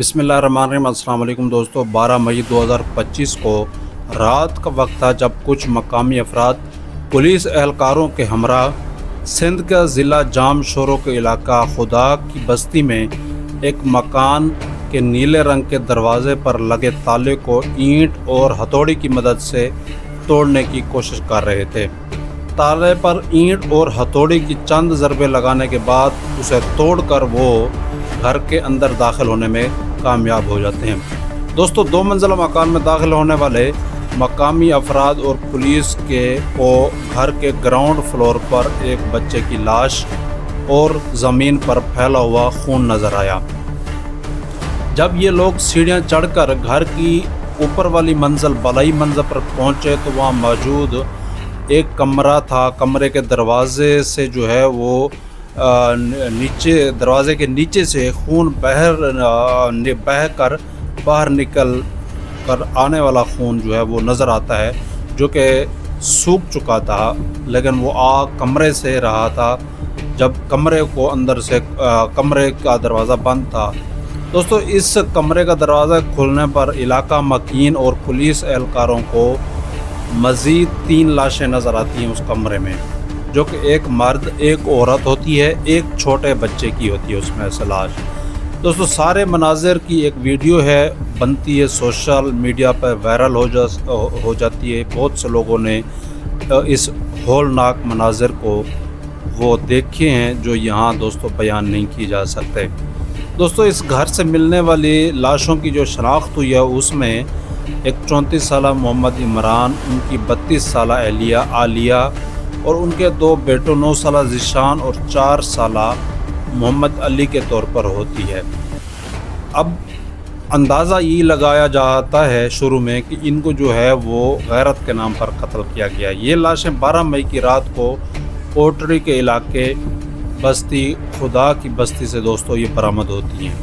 बिस्मिल्लाहिर्रहमानिर्रहीम। अस्सलाम वालेकुम दोस्तों। 12 मई 2025 को रात का वक्त था जब कुछ मकामी अफराद पुलिस एहलकारों के हमरा सिंध का ज़िला जाम शोरों के इलाका खुदा की बस्ती में एक मकान के नीले रंग के दरवाज़े पर लगे ताले को ईंट और हथौड़ी की मदद से तोड़ने की कोशिश कर रहे थे। ताले पर ईंट और हथौड़ी की चंद ज़रबे लगाने के बाद उसे तोड़कर वो घर के अंदर दाखिल होने में कामयाब हो जाते हैं। दोस्तों, 2 मंजिला मकान में दाखिल होने वाले मकामी अफराद और पुलिस को घर के ग्राउंड फ्लोर पर एक बच्चे की लाश और ज़मीन पर फैला हुआ खून नज़र आया। जब ये लोग सीढ़ियाँ चढ़कर घर की ऊपर वाली मंजिल बलाई मंजिल पर पहुँचे तो वहाँ मौजूद एक कमरा था। कमरे के दरवाज़े से जो है वो नीचे दरवाज़े के नीचे से खून बह कर बाहर निकल कर आने वाला खून जो है वो नज़र आता है, जो कि सूख चुका था, लेकिन वो आग कमरे से रहा था जब कमरे को अंदर से कमरे का दरवाज़ा बंद था। दोस्तों, इस कमरे का दरवाज़ा खुलने पर इलाका मकीन और पुलिस एहलकारों को मज़ीद 3 लाशें नज़र आती हैं उस कमरे में, जो कि एक मर्द, एक औरत होती है, एक छोटे बच्चे की होती है उसमें से लाश। दोस्तों, सारे मनाजिर की एक वीडियो है, बनती है, सोशल मीडिया पर वायरल हो जाती है। बहुत से लोगों ने इस हौलनाक मनाजिर को वो देखे हैं जो यहाँ दोस्तों बयान नहीं की जा सकते। दोस्तों, इस घर से मिलने वाली लाशों की जो शनाख्त हुई है उसमें एक 34 साला मोहम्मद इमरान, उनकी 32 साला अहलिया आलिया और उनके 2 बेटों 9 साला ज़ीशान और 4 साला मोहम्मद अली के तौर पर होती है। अब अंदाज़ा ये लगाया जाता है शुरू में कि इनको जो है वो गैरत के नाम पर कत्ल किया गया। ये लाशें 12 मई की रात को कोटरी के इलाके बस्ती खुदा की बस्ती से दोस्तों ये बरामद होती हैं।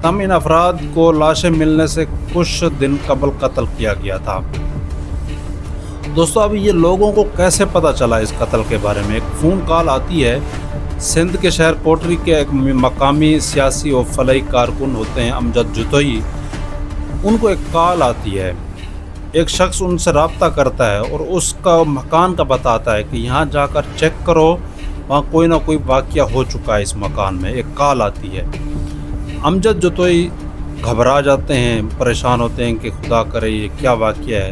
तम इन अफराद को लाशें मिलने से कुछ दिन कबल कत्ल किया गया था। दोस्तों, अब ये लोगों को कैसे पता चला इस कत्ल के बारे में? एक फ़ोन कॉल आती है। सिंध के शहर कोटरी के एक मकामी सियासी और फलाई कारकुन होते हैं अमजद जुतोई, उनको एक कॉल आती है। एक शख्स उनसे रब्ता करता है और उसका मकान का बताता है कि यहाँ जाकर चेक करो, वहाँ कोई ना कोई वाक़या हो चुका है। इस मकान में एक कॉल आती है। अमजद जुतोई घबरा जाते हैं, परेशान होते हैं कि खुदा करे ये क्या वाक़या है।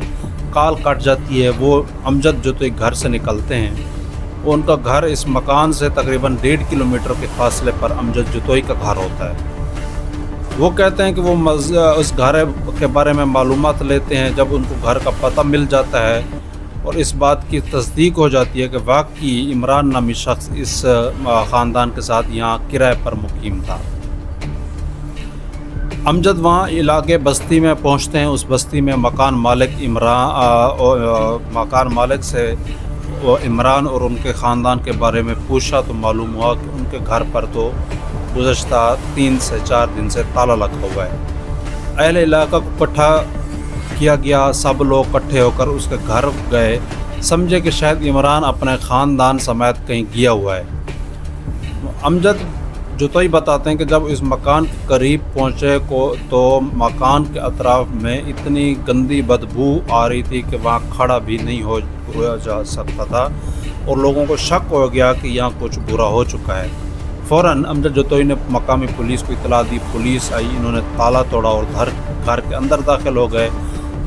कॉल कट जाती है। वो अमजद जुतोई घर से निकलते हैं। वो उनका घर इस मकान से तकरीबन 1.5 किलोमीटर के फासले पर अमजद जुतोई का घर होता है। वो कहते हैं कि वो उस घर के बारे में मालूमात लेते हैं। जब उनको घर का पता मिल जाता है और इस बात की तस्दीक हो जाती है कि वाकई इमरान नामी शख्स इस ख़ानदान के साथ यहाँ किराए पर मुकीम था। अमजद वहाँ इलाके बस्ती में पहुँचते हैं। उस बस्ती में मकान मालिक से वो इमरान और उनके ख़ानदान के बारे में पूछा तो मालूम हुआ कि उनके घर पर तो गुज़श्ता 3 से 4 दिन से ताला लगा हुआ है। अहले इलाका को इकट्ठा किया गया। सब लोग इकट्ठे होकर उसके घर गए, समझे कि शायद इमरान अपने ख़ानदान समेत कहीं गया हुआ है। अमजद जुतोई बताते हैं कि जब इस मकान के करीब पहुँचे तो मकान के अतराफ में इतनी गंदी बदबू आ रही थी कि वहाँ खड़ा भी नहीं हो जा सकता था और लोगों को शक हो गया कि यहाँ कुछ बुरा हो चुका है। फ़ौरन अमजद जुतोई ने मकामी पुलिस को इतला दी। पुलिस आई, इन्होंने ताला तोड़ा और घर के अंदर दाखिल हो गए।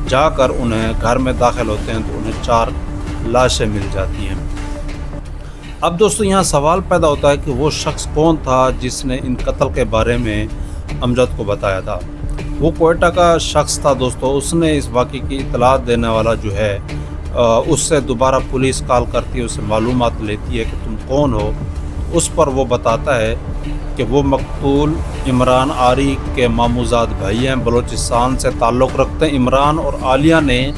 जाकर उन्हें घर में दाखिल होते हैं तो उन्हें 4 लाशें मिल जाती हैं। अब दोस्तों, यहाँ सवाल पैदा होता है कि वो शख्स कौन था जिसने इन कत्ल के बारे में अमजद को बताया था। वो कोयटा का शख्स था दोस्तों। उसने इस वाक़े की इतला देने वाला जो है उससे दोबारा पुलिस कॉल करती है, उससे मालूमात लेती है कि तुम कौन हो। उस पर वो बताता है कि वो मकतूल इमरान आरी के मामूजाद भाई हैं, बलूचिस्तान से ताल्लुक़ रखते हैं। इमरान और आलिया ने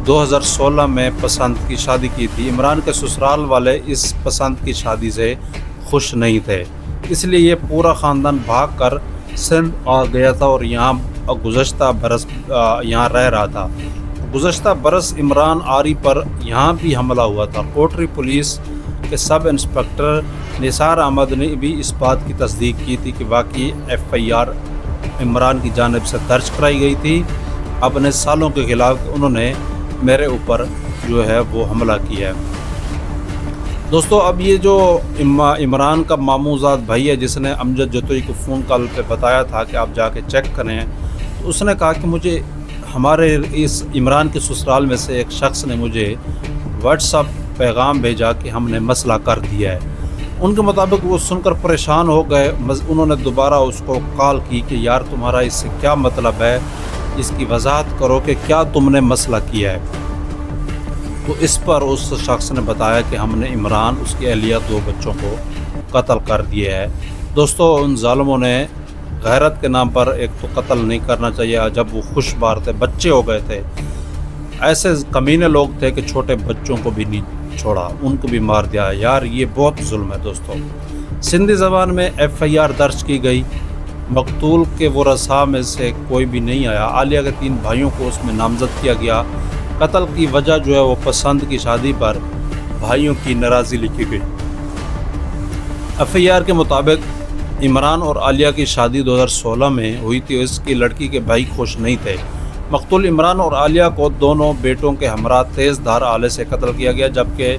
2016 में पसंद की शादी की थी। इमरान के ससुराल वाले इस पसंद की शादी से खुश नहीं थे, इसलिए ये पूरा ख़ानदान भाग कर सिंध आ गया था और यहाँ गुज़श्ता बरस यहाँ रह रहा था। गुज़श्ता बरस इमरान आरी पर यहाँ भी हमला हुआ था। कोटरी पुलिस के सब इंस्पेक्टर निसार अहमद ने भी इस बात की तस्दीक की थी कि वाकई FIR इमरान की जानिब से दर्ज कराई गई थी। अपने सालों के खिलाफ उन्होंने मेरे ऊपर जो है वो हमला किया है। दोस्तों, अब ये जो इमरान का मामूजाद भाई है, जिसने अमजद जतोई को फ़ोन कॉल पे बताया था कि आप जाके चेक करें, तो उसने कहा कि मुझे हमारे इस इमरान के ससुराल में से एक शख्स ने मुझे व्हाट्सअप पैगाम भेजा कि हमने मसला कर दिया है। उनके मुताबिक वो सुनकर परेशान हो गए। उन्होंने दोबारा उसको कॉल की कि यार तुम्हारा इससे क्या मतलब है, इसकी वजाहत करो कि क्या तुमने मसला किया है। तो इस पर उस शख्स ने बताया कि हमने इमरान, उसकी अहलिया, 2 बच्चों को कत्ल कर दिया है। दोस्तों, उन ज़ालिमों ने गैरत के नाम पर एक तो कत्ल नहीं करना चाहिए, जब वो खुशबार थे, बच्चे हो गए थे, ऐसे कमीने लोग थे कि छोटे बच्चों को भी नहीं छोड़ा, उनको भी मार दिया। यार ये बहुत जुल्म है। दोस्तों, सिंधी ज़बान में FIR दर्ज की गई। मकतूल के वरसा में से कोई भी नहीं आया। आलिया के 3 भाइयों को उसमें नामजद किया गया। कत्ल की वजह जो है वो पसंद की शादी पर भाइयों की नाराज़ी लिखी गई। FIR के मुताबिक इमरान और आलिया की शादी 2016 में हुई थी। इसकी लड़की के भाई खुश नहीं थे। मकतूल इमरान और आलिया को दोनों बेटों के हमरा तेज़ धार आले से कत्ल किया गया, जबकि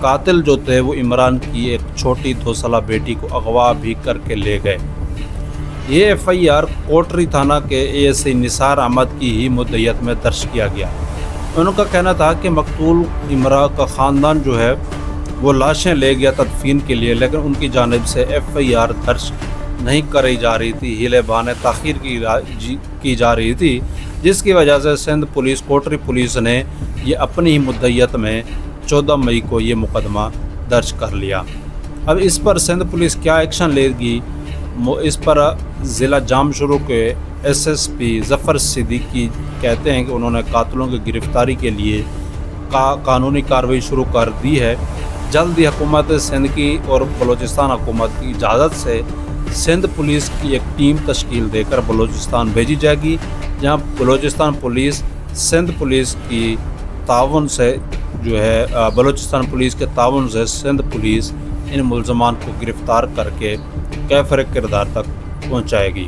कातिल जो थे वो इमरान की एक छोटी 2 साला बेटी को अगवा भी करके ले गए। ये FIR कोटरी थाना के ASI निसार अहमद की ही मुद्दत में दर्ज किया गया। उनका कहना था कि मकतूल इमरान का ख़ानदान जो है वो लाशें ले गया तदफीन के लिए, लेकिन उनकी जानिब से FIR दर्ज नहीं कराई जा रही थी। हीले बहाने ताख़ीर की जा रही थी, जिसकी वजह से सिंध पुलिस, कोटरी पुलिस ने ये अपनी ही मुद्दत में 14 मई को ये मुकदमा दर्ज कर लिया। अब इस पर सिंध पुलिस क्या एक्शन लेगी, इस पर ज़िला जामशोरो के SSP ज़फ़र सिद्दीकी कहते हैं कि उन्होंने कातिलों की गिरफ़्तारी के लिए कानूनी कार्रवाई शुरू कर दी है। जल्द ही हुकूमत सिंध की और बलूचिस्तान हुकूमत की इजाज़त से सिंध पुलिस की एक टीम तश्कील देकर बलूचिस्तान भेजी जाएगी, जहां बलूचिस्तान पुलिस सिंध पुलिस की ताउन से जो है बलूचिस्तान पुलिस के ताउन से सिंध पुलिस इन मुल्ज़मान को गिरफ़्तार करके कैफ़र किरदार तक पहुँचाएगी।